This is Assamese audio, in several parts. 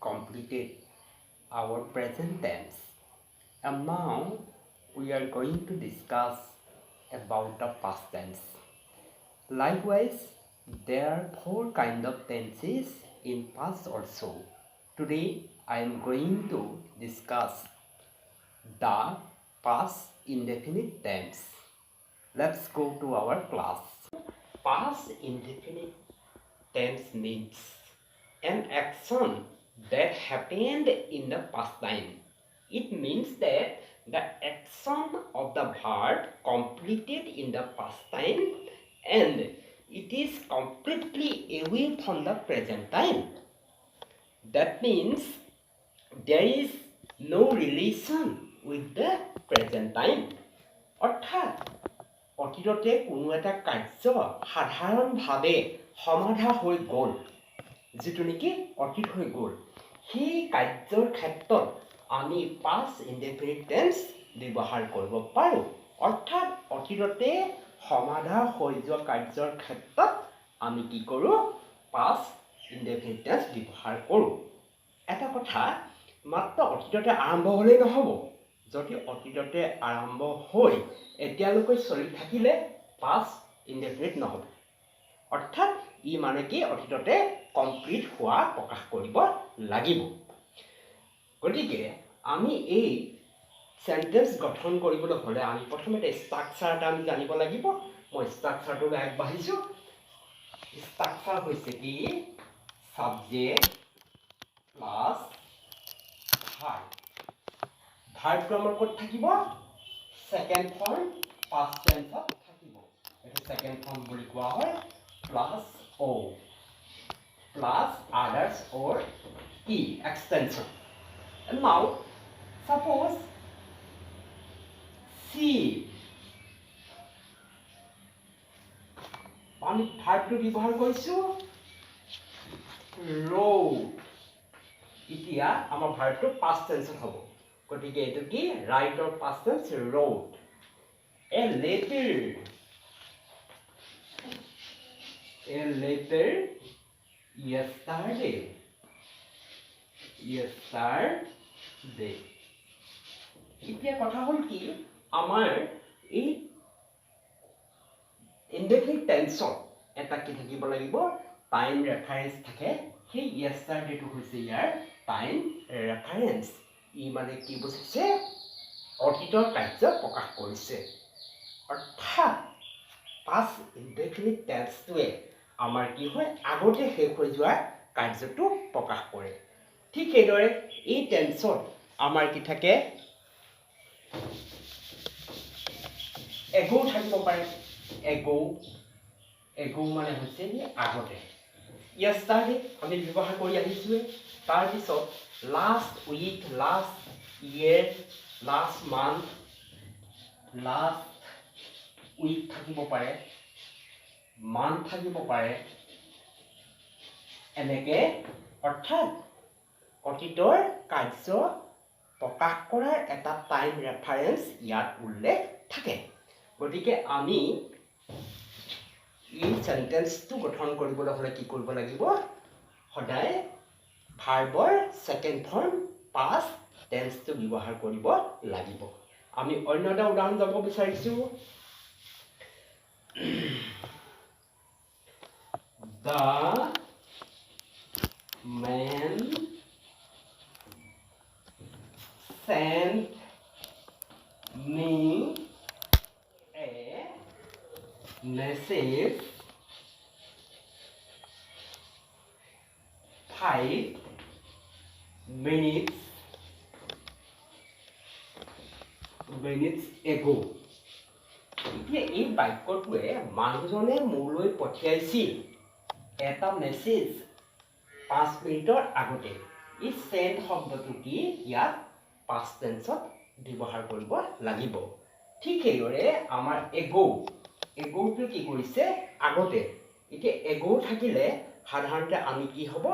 completed our present tense, and now we are going to discuss about the past tense. Likewise, there are four kinds of tenses in past also. Today I am going to discuss the past indefinite tense. Let's go to our class. Past indefinite tense means an action that happened in the past time. It means that the action of the verb completed in the past time and it is completely away from the present time. That means there is no relation with the present time. অর্থাৎ অতীততে কোনো এটা কাৰ্য সাধাৰণভাৱে সমাধা হৈ গ'ল, যিটো নেকি অতীত হৈ গ'ল, সেই কাৰ্যৰ ক্ষেত্ৰত আমি পাষ্ট ইনডেফিনিট টেন্স ব্যৱহাৰ কৰিব পাৰোঁ। অৰ্থাৎ অতীততে সমাধা হৈ যোৱা কাৰ্যৰ ক্ষেত্ৰত আমি কি কৰোঁ? পাষ্ট ইনডেফিনিট টেন্স ব্যৱহাৰ কৰোঁ। এটা কথা, মাত্ৰ অতীততে আৰম্ভ হ'লেই নহ'ব। যদি অতীততে আৰম্ভ হৈ এতিয়ালৈকে চলি থাকিলে পাষ্ট ইনডেফিনিট নহ'ব। অৰ্থাৎ ই মানে কি অতীততে কমপ্লিট হোৱা প্ৰকাশ কৰিব লাগিব। গতিকে আমি এই সেন্টেন্স গঠন কৰিবলৈ হ'লে আমি প্ৰথমতে ষ্ট্ৰাকচাৰ এটা আমি জানিব লাগিব। মই ষ্ট্ৰাকচাৰটোলৈ আগবাঢ়িছোঁ। ষ্ট্ৰাকচাৰ হৈছে কি? Subject plus verb. ভাৰ্বটো আমাৰ ক'ত থাকিব? সেকেন্ড ফৰ্ম পাষ্ট টেন্সত থাকিব। এইটো সেকেন্ড ফৰ্ম বুলি কোৱা হয়। Plus o plus others or e extension. And now suppose see আমি ভাৰ্বটো ব্যৱহাৰ কৰিছোঁ wrote। এতিয়া আমাৰ ভাৰ্বটো পাষ্ট টেন্সত হ'ব। গতিকে এইটো কি? ৰাইটৰ past tense wrote। A letter yesterday। এতিয়া কথা হ'ল কি, আমাৰ এই ইনডেফিনিট টেন্সত এটা কি থাকিব লাগিব? টাইম ৰেফাৰেন্স থাকে। সেই yesterday-টো হৈছে ইয়াৰ টাইম ৰেফাৰেন্স। ই মানে কি বুজিছে? অতীতৰ কাৰ্য প্ৰকাশ কৰিছে। অৰ্থাৎ পাষ্ট ইনডেফিনিট টেন্সটোৱে আমাৰ কি হয়? আগতে শেষ হৈ যোৱা কাৰ্যটো প্ৰকাশ কৰে। ঠিক সেইদৰে এই টেন্সত আমাৰ কি থাকে? এগো থাকিব পাৰে। এগো মানে হৈছে আগতে। yesterday আমি ব্যৱহাৰ কৰি আহিছোঁৱে। তাৰপিছত last week, last year, last month, last week থাকিব পাৰে, মান্থ থাকিব পাৰে। এনেকে অৰ্থাৎ অতীতৰ কাৰ্য প্ৰকাশ কৰাৰ এটা টাইম ৰেফাৰেন্স ইয়াত উল্লেখ থাকে। গতিকে আমি এই সেন্টেন্সটো গঠন কৰিবলৈ হ'লে কি কৰিব লাগিব? সদায় ভাৰ্বৰ সেকেন্ড ফৰ্ম পাষ্ট টেন্সটো ব্যৱহাৰ কৰিব লাগিব। আমি অন্য এটা উদাহৰণ যাব বিচাৰিছোঁ। The man sent me a message 5 minutes ago। এতিয়া এই বাক্যটোৱে মানুহজনে মোলৈ পঠিয়াইছিল এটা মেছেজ 5 মিনিটৰ আগতে। এই চেণ্ড শব্দটো কি? ইয়াত পাষ্ট টেন্সত ব্যৱহাৰ কৰিব লাগিব। ঠিক সেইদৰে আমাৰ এগোটো কি কৰিছে? আগতে। এতিয়া এগো থাকিলে সাধাৰণতে আমি কি হ'ব?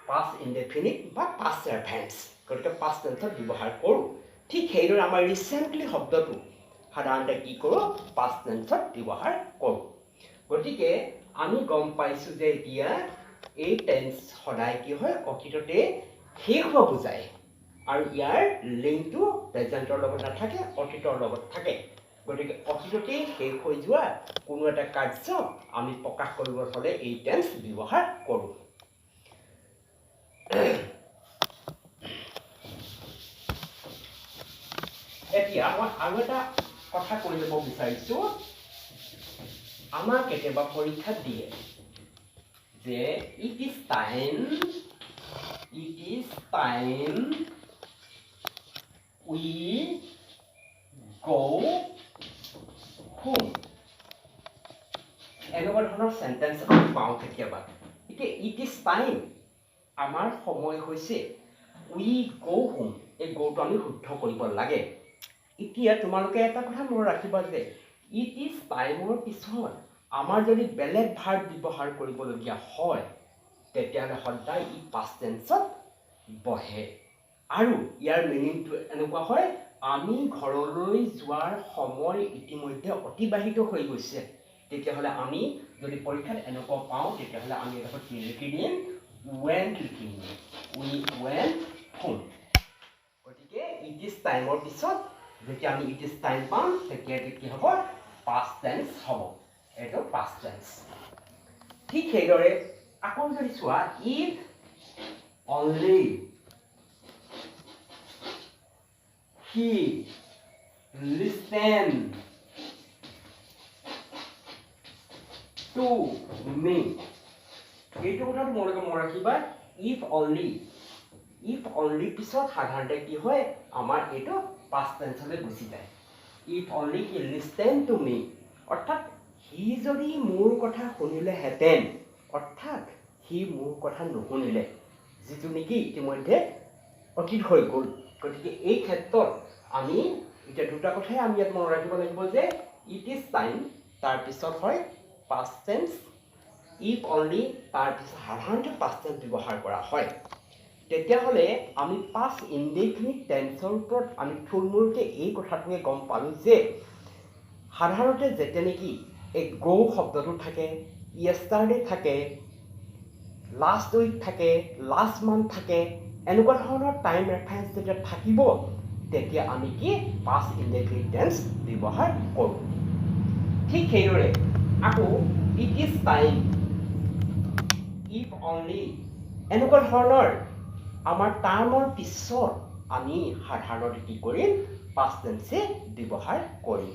পাষ্ট ইনডেফিনিট বা পাষ্ট ৰেফাৰেন্স। গতিকে পাষ্ট টেন্সত ব্যৱহাৰ কৰোঁ। ঠিক সেইদৰে আমাৰ ৰিচেণ্টলি শব্দটো সাধাৰণতে কি কৰোঁ? পাষ্ট টেন্সত ব্যৱহাৰ কৰোঁ। গতিকে আমি গম পাইছোঁ যে এতিয়া এই টেন্স সদায় কি হয়? অতীততে শেষ হোৱা বুজায় আৰু ইয়াৰ লিংকটো প্ৰেজেণ্টৰ লগত নাথাকে অতীতৰ লগত থাকে গতিকে অতীততেই শেষ হৈ যোৱা কোনো এটা কাৰ্য আমি প্ৰকাশ কৰিবলৈ হ'লে এই টেন্স ব্যৱহাৰ কৰোঁ এতিয়া মই আৰু এটা কথা কৈ ল'ব বিচাৰিছোঁ আমাৰ কেতিয়াবা পৰীক্ষাত দিয়ে যে it is time we go home এনেকুৱা ধৰণৰ চেণ্টেন্স আমি পাওঁ কেতিয়াবা এতিয়া it is time আমাৰ সময় হৈছে we go home এই গ'টো আমি শুদ্ধ কৰিব লাগে এতিয়া তোমালোকে এটা কথা মনত ৰাখিবা যে it is টাইমৰ পিছত আমাৰ যদি বেলেগ ভাৰ্ব ব্যৱহাৰ কৰিবলগীয়া হয় তেতিয়াহ'লে সদায় ই পাষ্ট টেন্সত বহে আৰু ইয়াৰ মিনিংটো এনেকুৱা হয় আমি ঘৰলৈ যোৱাৰ সময় ইতিমধ্যে অতিবাহিত হৈ গৈছে তেতিয়াহ'লে আমি যদি পৰীক্ষাত এনেকুৱা পাওঁ তেতিয়াহ'লে আমি এটা কি লিখি দিম went লিখিম we went home গতিকে it is টাইমৰ পিছত যেতিয়া আমি it is time পাম তেতিয়া কি হ'ব past tense হ'ব এইটো past tense ঠিক সেইদৰে আকৌ যদি চোৱা if only he listen to me এইটো কথা তোমালোকে মনত ৰাখিবা if only পিছত সাধাৰণতে কি হয় আমাৰ এইটো past tense লৈ গুচি যায় if only he listen to me অৰ্থাৎ সি যদি মোৰ কথা শুনিলেহেঁতেন অৰ্থাৎ সি মোৰ কথা নুশুনিলে যিটো নেকি ইতিমধ্যে অতীত হৈ গ'ল গতিকে এই ক্ষেত্ৰত আমি এতিয়া দুটা কথাই আমি ইয়াত মনত ৰাখিব লাগিব যে it is time তাৰপিছত হয় past tense if only তাৰপিছত সাধাৰণতে past tense ব্যৱহাৰ কৰা হয় তেতিয়াহ'লে আমি past indefinite tenseৰ ওপৰত আমি থুলমূলকৈ এই কথাটোৱে গম পালোঁ যে সাধাৰণতে যেতিয়া নেকি এই go শব্দটো থাকে yesterday থাকে last week থাকে last month থাকে এনেকুৱা ধৰণৰ টাইম ৰেফাৰেঞ্চ যেতিয়া থাকিব তেতিয়া আমি কি past indefinite tense ব্যৱহাৰ কৰোঁ ঠিক সেইদৰে আকৌ it is time if only এনেকুৱা ধৰণৰ আমাৰ টাৰ্মৰ পিছত আমি সাধাৰণতে কি কৰিম past tense ব্যৱহাৰ কৰিম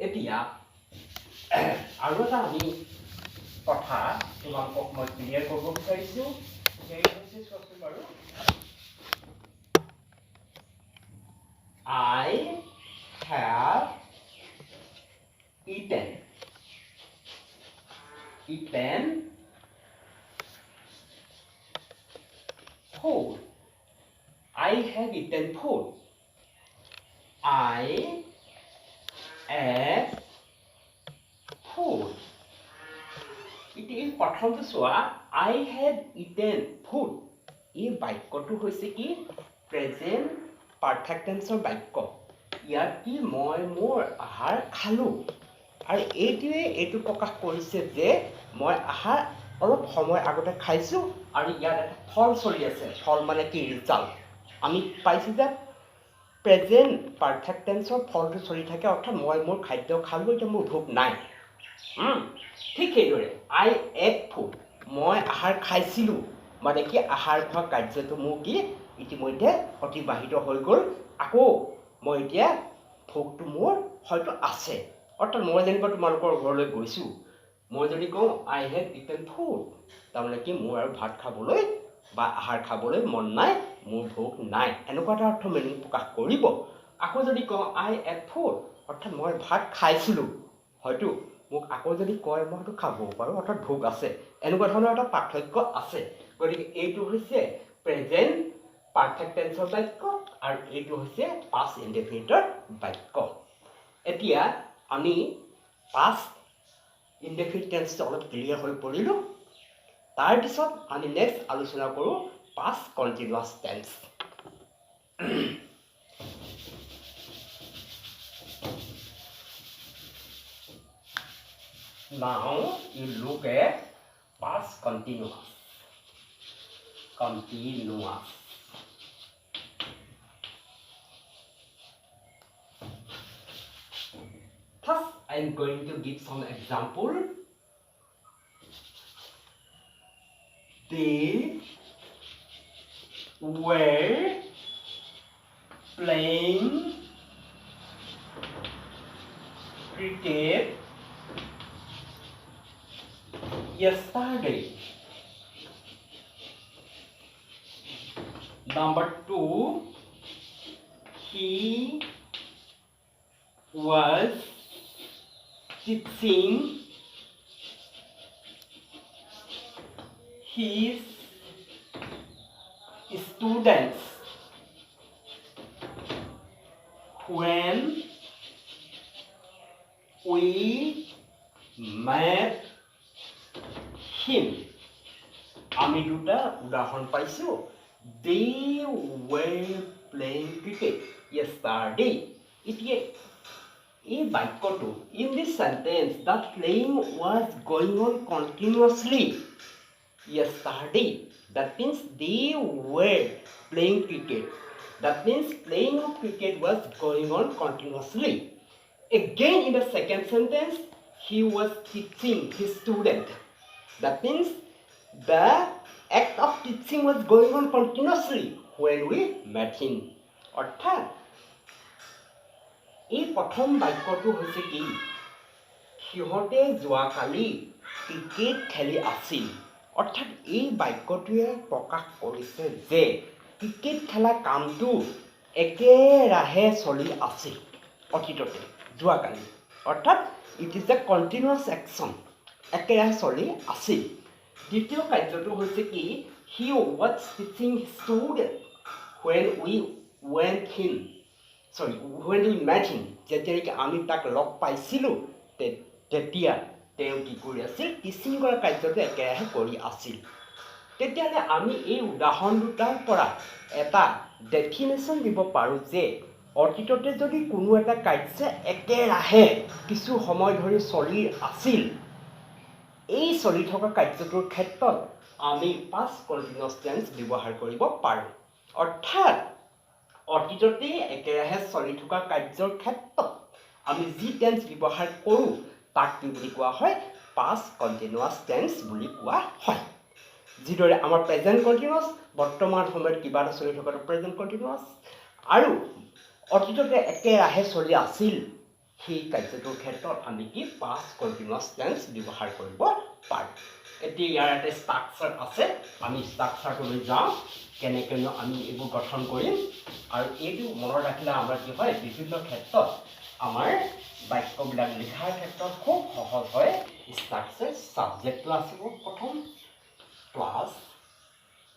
এতিয়া আৰু এটা আমি কথা তোমালোকক মই ক্লিয়াৰ কৰিব বিচাৰিছোঁ সেই হৈছে চোৱাচোন বাৰু I have eaten food I have eaten food I ate food এতিয়া প্ৰথমটো চোৱা I had eaten food এই বাক্যটো হৈছে কি প্ৰেজেন্ট পাৰফেক্ট টেন্সৰ বাক্য ইয়াত কি মই মোৰ আহাৰ খালোঁ আৰু এইটোৱে এইটো প্ৰকাশ কৰিছে যে মই আহাৰ অলপ সময় আগতে খাইছোঁ আৰু ইয়াত এটা ফল চলি আছে ফল মানে কি ৰিজাল্ট আমি পাইছোঁ যে প্ৰেজেন্ট পাৰফেক্ট টেন্সৰ ফলটো চলি থাকে অৰ্থাৎ মই মোৰ খাদ্য খালোঁ এতিয়া মোৰ ভোক নাই ঠিক সেইদৰে I ate food মই আহাৰ খাইছিলোঁ মানে কি আহাৰ খোৱা কাৰ্যটো মোৰ কি ইতিমধ্যে অতিবাহিত হৈ গ'ল আকৌ মই এতিয়া ভোকটো মোৰ হয়তো আছে অৰ্থাৎ মই যেনিবা তোমালোকৰ ঘৰলৈ গৈছোঁ মই যদি কওঁ I have eaten food তাৰমানে কি মোৰ আৰু ভাত খাবলৈ বা আহাৰ খাবলৈ মন নাই মোৰ ভোক নাই এনেকুৱা এটা অৰ্থ মিনিং প্ৰকাশ কৰিব আকৌ যদি কওঁ I ate food অৰ্থাৎ মই ভাত খাইছিলোঁ হয়তো মোক আকৌ যদি কয় মই হয়তো খাব পাৰোঁ অৰ্থাৎ ভোক আছে এনেকুৱা ধৰণৰ এটা পাৰ্থক্য আছে গতিকে এইটো হৈছে প্ৰেজেন্ট পাৰফেক্ট টেন্সৰ বাক্য আৰু এইটো হৈছে পাষ্ট ইনডেফিনিটৰ বাক্য এতিয়া আমি পাষ্ট ইনডেফিনিট টেন্সটো অলপ ক্লিয়াৰ হৈ পৰিলোঁ তাৰপিছত আমি নেক্সট আলোচনা কৰোঁ past continuous tense Now you look at past continuous. continuous. Thus, I am going to give some example. They were playing cricket yesterday. Number 2, he was teaching his students when we met him. আমি দুটা উদাহৰণ পাইছো. They were playing cricket yesterday. এতিয়া এই বাক্যটো, in this sentence, the playing was going on continuously yesterday. That means they were playing cricket. That means playing of cricket was going on continuously. Again, in the second sentence, he was teaching his student. That means the act of teaching was going on continuously when we met him. অৰ্থাৎ এই প্ৰথম বাক্যটো হৈছে কি, সিহঁতে যোৱাকালি ক্ৰিকেট খেলি আছিল. অৰ্থাৎ এই বাক্যটোৱে প্ৰকাশ কৰিছে যে ক্ৰিকেট খেলা কামটো একেৰাহে চলি আছিল অতীততে, যোৱাকালি. অৰ্থাৎ it is a continuous action, একেৰাহে চলি আছিল. দ্বিতীয় কাৰ্যটো হৈছে কি, he was teaching student when we met him, যেতিয়া নেকি আমি তাক লগ পাইছিলোঁ তেতিয়া তেওঁ কি কৰি আছিল, টিচিং কৰা কাৰ্যটো একেৰাহে কৰি আছিল. তেতিয়াহ'লে আমি এই উদাহৰণ দুটাৰ পৰা এটা ডেফিনেশ্যন দিব পাৰোঁ যে অতীততে যদি কোনো এটা কাৰ্য একেৰাহে কিছু সময় ধৰি চলি আছিল, এই চলি থকা কাৰ্যটোৰ ক্ষেত্ৰত আমি past continuous tense ব্যৱহাৰ কৰিব পাৰোঁ. অৰ্থাৎ অতীততে একেৰাহে চলি থকা কাৰ্যৰ ক্ষেত্ৰত আমি যি টেন্স ব্যৱহাৰ কৰোঁ তাক কি বুলি কোৱা হয়, past continuous tense বুলি কোৱা হয়. যিদৰে আমাৰ প্ৰেজেণ্ট কণ্টিনিউৱাছ, বৰ্তমান সময়ত কিবা এটা চলি থকাটো প্ৰেজেণ্ট কণ্টিনিউৱাছ, আৰু অতীততে একেৰাহে চলি আছিল সেই কাৰ্যটোৰ ক্ষেত্ৰত আমি কি past continuous tense ব্যৱহাৰ কৰিব পাৰোঁ. এতিয়া ইয়াৰ এটা ষ্ট্ৰাকচাৰ আছে, আমি ষ্ট্ৰাকচাৰটোলৈ যাওঁ, কেনেকৈনো আমি এইবোৰ গঠন কৰিম. আৰু এইটো মনত ৰাখিলে আমাৰ কি হয়, বিভিন্ন ক্ষেত্ৰত আমাৰ বাক্যবিলাক লিখাৰ ক্ষেত্ৰত খুব সহজ হয়. ষ্ট্ৰাকচাৰ ছাবজেক্টটো আহিব প্ৰথম, প্লাছ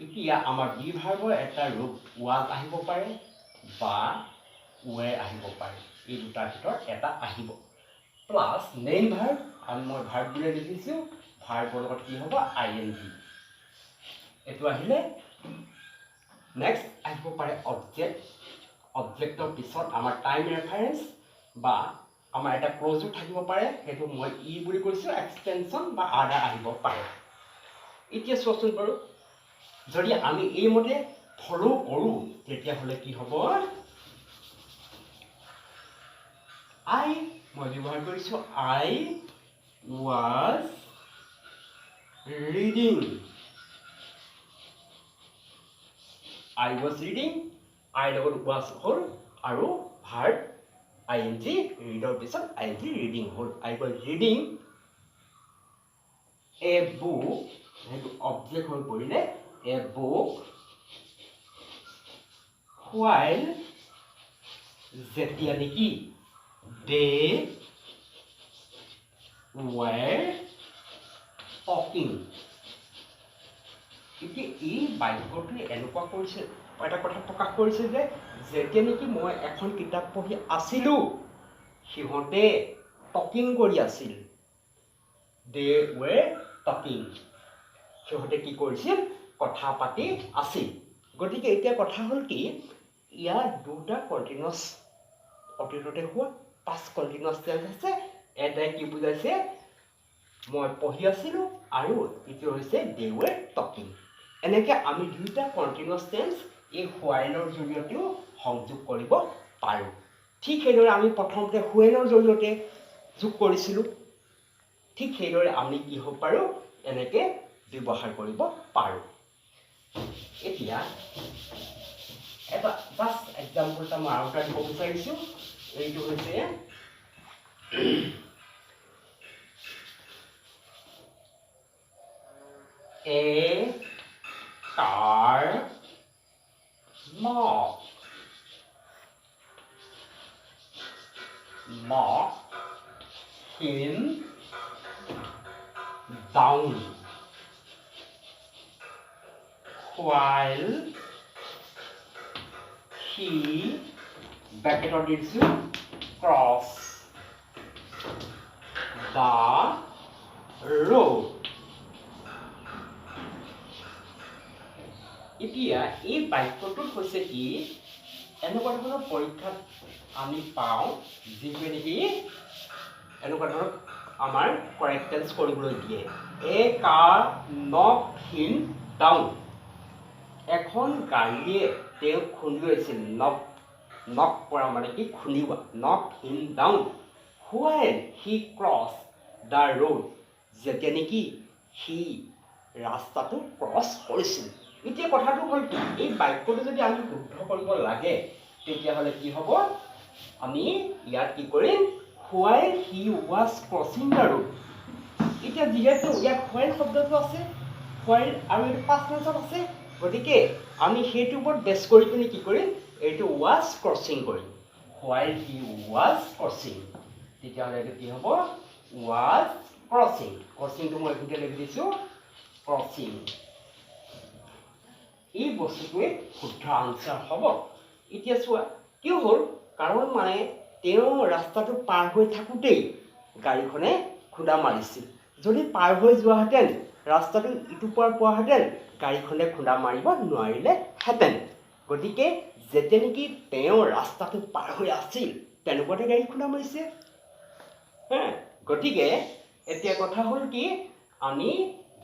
এতিয়া আমাৰ বি ভাৰ্বৰ এটা ৰূপ ৱাজ আহিব পাৰে বা ৱেৰ আহিব পাৰে, এই দুটাৰ ভিতৰত এটা আহিব, প্লাছ মেইন ভাৰ্ব, আৰু মই ভাৰ্ব বুলি লিখিছোঁ, ভাৰ্বৰ লগত কি হ'ব, ING. এইটো আহিলে নেক্সট আহিব পাৰে অবজেক্ট. অবজেক্টৰ পিছত আমাৰ টাইম ৰেফাৰেঞ্চ বা আমাৰ এটা ক্লজো থাকিব পাৰে, সেইটো মই ই বুলি কৈছোঁ, এক্সটেনশ্যন বা আদাৰ আহিব পাৰে. এতিয়া চোৱাচোন বাৰু, যদি আমি এইমতে ফ'ল' কৰোঁ তেতিয়াহ'লে কি হ'ব, মই ব্যৱহাৰ কৰিছোঁ I was reading. I was reading, I লগত was হ'ল আৰু ভাৰ্ব ING, ৰিডৰ পিছত ING, ৰিডিং হ'ল. I was reading a book, সেইটো অবজেক্ট হৈ পৰিলে, a book while যেতিয়া নেকি they were talking. এতিয়া এই বাক্যটোৱে এনেকুৱা কৰিছে, এটা কথা প্ৰকাশ কৰিছে যে যেতিয়া নেকি মই এখন কিতাপ পঢ়ি আছিলোঁ সিহঁতে টকিং কৰি আছিল. they were talking, সিহঁতে কি কৰিছিল, কথা পাতি আছিল. গতিকে এতিয়া কথা হ'ল কি, ইয়াৰ দুটা কণ্টিনিউৱাছ অতীততে হোৱা past continuous tense আছে. এটাই কি বুজাইছে, মই পঢ়ি আছিলোঁ, আৰু এইটো হৈছে they were talking. এনেকৈ আমি দুটা কণ্টিনিউৱাছ টেন্স এই হোৱাইলৰ জৰিয়তেও সংযোগ কৰিব পাৰোঁ। ঠিক সেইদৰে আমি প্ৰথমতে হুৱেনৰ জৰিয়তে যোগ কৰিছিলোঁ, ঠিক সেইদৰে আমি কি হ'ব পাৰোঁ এনেকৈ ব্যৱহাৰ কৰিব পাৰোঁ। এতিয়া এটা জাষ্ট এক্সাম্পল এটা মই আৰু এটা দিব বিচাৰিছোঁ। এইটো হৈছে A car knocked him down while he bracket দিছো cross the road. এতিয়া এই বাক্যটোত হৈছে কি এনেকুৱা ধৰণৰ পৰীক্ষাত আমি পাওঁ যিটোৱে নেকি এনেকুৱা ধৰণৰ আমাৰ কৰেক্ট টেন্স কৰিবলৈ দিয়ে। এ কাৰ নক হিম ডাউন, এখন গাড়ীয়ে তেওঁক খুন্দিয়াইছিল। নক কৰা মানে কি খুন্দিওৱা, নক হিম down when he cross the road, যেতিয়া নেকি সি ৰাস্তাটো ক্ৰছ কৰিছিল। এতিয়া কথাটো হ'ল কি এই বাক্যটো যদি আমি শুদ্ধ কৰিব লাগে তেতিয়াহ'লে কি হ'ব, আমি ইয়াত কি কৰিম while he was crossing the road। এতিয়া যিহেতু ইয়াত while শব্দটো আছে, while আৰু এইটো past tense আছে, গতিকে আমি সেইটো ওপৰত বেছ কৰি পিনে কি কৰিম এইটো was crossing কৰিম। while he was crossing, তেতিয়াহ'লে এইটো কি হ'ব was crossing। ক্ৰছিংটো মই এইখিনিতে লিখি দিছোঁ ক্ৰছিং। এই বস্তুটোৱে শুদ্ধ আনচাৰ হ'ব। এতিয়া চোৱা কি হ'ল, কাৰণ মানে তেওঁ ৰাস্তাটো পাৰ হৈ থাকোঁতেই গাড়ীখনে খুন্দা মাৰিছিল। যদি পাৰ হৈ যোৱাহেঁতেন ৰাস্তাটো ইটো পাৰ পোৱাহেঁতেন গাড়ীখনে খুন্দা মাৰিব নোৱাৰিলেহেঁতেন। গতিকে যেতিয়া নেকি তেওঁ ৰাস্তাটো পাৰ হৈ আছিল তেনেকুৱাতে গাড়ী খুন্দা মাৰিছে। গতিকে এতিয়া কথা হ'ল কি আমি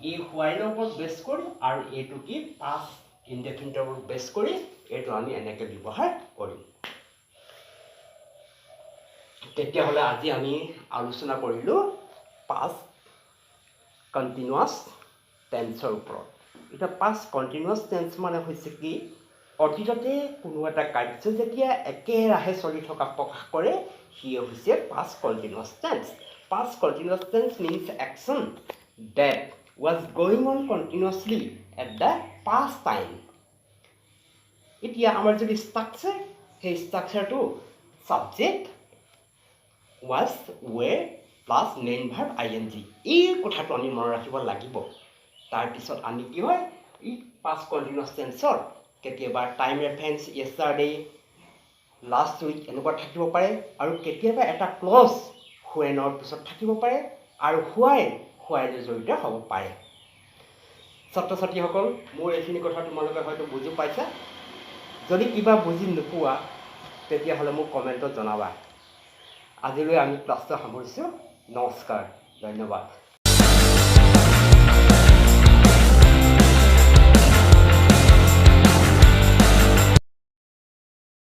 এই হোৱাইলৰ ওপৰত বেছ কৰিম আৰু এইটো কি পাষ্ট ইনডেফিনিটৰ ওপৰত বেছ কৰি এইটো আমি এনেকৈ ব্যৱহাৰ কৰিম। তেতিয়াহ'লে আজি আমি আলোচনা কৰিলোঁ পাষ্ট কণ্টিনিউৱাছ টেন্সৰ ওপৰত। এতিয়া পাষ্ট কণ্টিনিউৱাছ টেন্স মানে হৈছে কি অতীততে কোনো এটা কাৰ্য যেতিয়া একেৰাহে চলি থকা প্ৰকাশ কৰে সিয়ে হৈছে past continuous tense. Past continuous tense means action that was going on continuously at the past time। এতিয়া আমাৰ যদি ষ্ট্ৰাকচাৰ, সেই ষ্ট্ৰাকচাৰটো subject was were plus main verb ING, এই কথাটো আমি মনত ৰাখিব লাগিব। তাৰপিছত আমি কি হয় এই পাষ্ট কণ্টিনিউৱাছ টেন্সৰ কেতিয়াবা টাইম ৰেফাৰেঞ্চ য়েষ্টাৰডে, লাষ্ট উইক এনেকুৱা থাকিব পাৰে, আৰু কেতিয়াবা এটা ক্লজ হুৱেনৰ পিছত থাকিব পাৰে, আৰু হোৱাইলৰ জড়িত হ'ব পাৰে। ছাত্ৰ ছাত্ৰীসকল মোৰ এইখিনি কথা তোমালোকে হয়তো বুজি পাইছা। যদি কিবা বুজি নোপোৱা তেতিয়াহ'লে মোক কমেণ্টত জনাবা। আজিলৈ আমি ক্লাছটো সামৰিছোঁ। নমস্কাৰ, ধন্যবাদ।